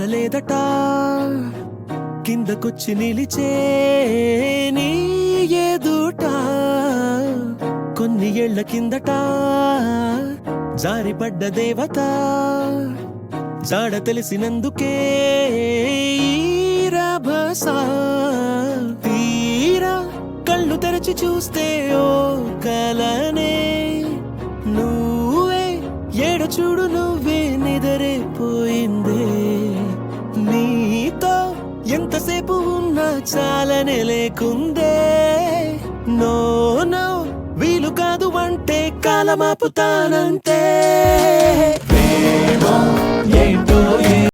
జారలేదట కిందకొచ్చి నిలిచే నీ ఎదుట కొన్ని ఏళ్ల కిందట జారిపడ్డ దేవత జాడ తెలిసినందుకే రభస తీరా కళ్ళు తెరచి చూస్తే ఓ కలనే నువ్వే ఏడ చూడు నువ్వే నిదరైపోయిందే నీతో ఎంతసేపు ఉన్నా చాలనే లేకుందే నో నో వీలు కాదు అంటే కాలమాపుతానంతే